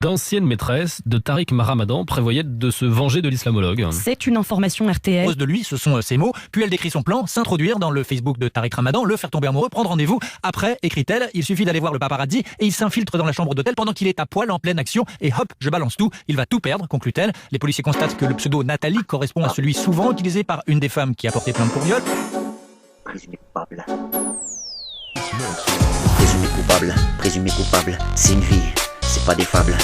D'anciennes maîtresses de Tariq Mahamadane prévoyaient de se venger de l'islamologue. C'est une information RTL. De lui, ce sont ses mots, puis elle décrit son plan, s'introduire dans le Facebook de Tariq Ramadan, le faire tomber amoureux, prendre rendez-vous. Après, écrit-elle, il suffit d'aller voir le paparazzi et il s'infiltre dans la chambre d'hôtel pendant qu'il est à poil en pleine action et hop, je balance tout, il va tout perdre, conclut-elle. Les policiers constatent que le pseudo Nathalie correspond à celui souvent utilisé par une des femmes qui a porté plainte pour viol. Présumé coupable. Présumé coupable, c'est une vie, c'est pas des fables.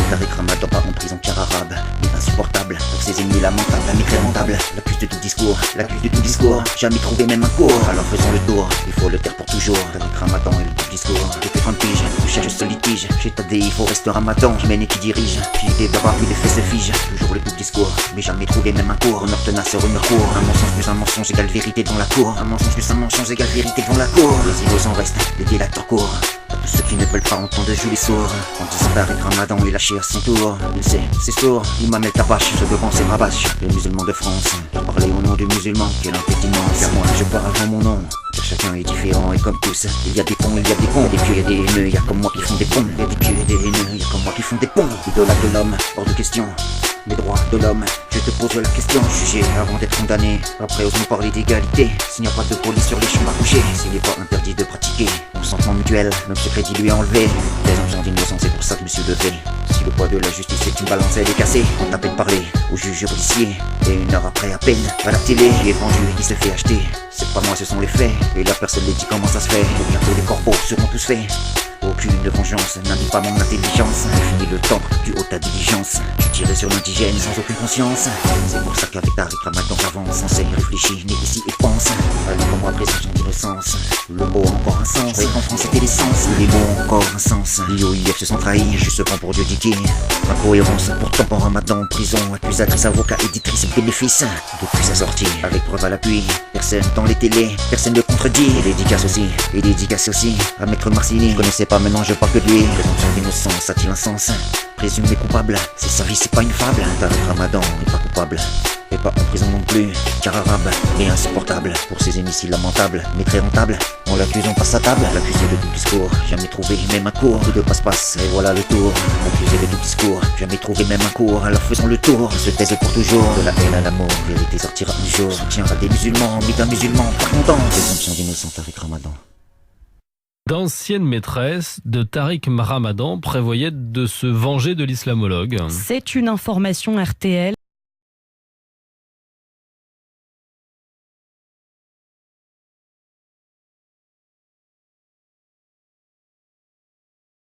Tariq Ramadan pas en prison car arabe, il est insupportable, pour ses ennemis lamentable, la maîtrise rentable, l'accuse de tout discours, jamais trouvé même un cours, alors faisons le tour, il faut le taire pour toujours. Tariq Ramadan et le double discours, depuis 30 piges, je cherche ce litige, j'ai tadé, il faut rester Ramadan, je mène et qui dirige, j'ai l'idée d'avoir vu les faits se figent, toujours le double discours, mais jamais trouvé même un cours, honneur tenace, rumeur court, un mensonge plus un mensonge égale vérité devant la cour, un mensonge plus un mensonge égale vérité devant la cour, les innocents restent, les délateurs courent. Tous ceux qui ne veulent pas entendre jouer les sourds. En disant Tariq Ramadan est lâché à son tour. Il sait, c'est sourd, l'imam El Tabache, ce devant ses rabâches. Les musulmans de France, pour parler au nom des musulmans, quelle entité immense. Car moi je parle avant mon nom, car chacun est différent et comme tous, il y a des ponts, il y a des ponts. Il y a des pieux, il y a des haineux, il y a comme moi qui font des ponts. Il y a des pieux et des haineux, il y a comme moi qui font des ponts. Idolâtre de l'homme, hors de question. Les droits de l'homme, je te pose la question. Jugé avant d'être condamné, après ose nous parler d'égalité. S'il n'y a pas de police sur les champs à coucher, s'il n'est pas interdit de pratiquer consentement mutuel, même ce crédit lui est enlevé. Présomption d'innocence, c'est pour ça que je me suis levé. Si le poids de la justice est une balance, elle est cassée. On a peine parler au juge policier, et une heure après à peine, à la télé, il est vendu et qui se fait acheter. C'est pas moi, ce sont les faits, et la personne les dit comment ça se fait. Bientôt les corbeaux seront tous faits. Aucune vengeance n'habille pas mon intelligence. Fini le temps du haut ta diligence. Tu tirais sur l'indigène sans aucune conscience. C'est pour ça qu'avec Tariq Ramadan j'avance. Sans sait, réfléchis, négocie et pense. Allez pour moi présomption d'innocence. Le mot a encore un sens. Et en France c'était l'essence. Les mots ont encore un sens. L'IOIF se sont trahis. Juste prend pour Dieu dit incohérence. Pourtant en Ramadan en prison. Accusatrice, avocat, éditrice, bénéfice. Depuis sa sortie, avec preuve à l'appui. Personne dans les télés, personne ne contredit. Et dédicace aussi à Maître Marcini. Connaissez pas, maintenant je parle que de lui. Présomption d'innocence, a-t-il un sens? Présumé coupable, c'est sa vie, c'est pas une fable. Tariq Ramadan n'est pas coupable, et pas en prison non plus, car arabe et insupportable. Pour ses ennemis si lamentables, mais très rentable. On l'accuse, on passe à table. L'accusé de tout discours, jamais trouvé même un cours. Tout de passe-passe, et voilà le tour. L'accusé de tout discours, jamais trouvé même un cours. Alors faisons le tour, se taise pour toujours. De la haine à l'amour, vérité sortira un jour. Soutien à des musulmans, mais d'un musulman pas content. Présomption d'innocence Tariq Ramadan. D'anciennes maîtresses de Tariq Mahamadane prévoyaient de se venger de l'islamologue. C'est une information RTL.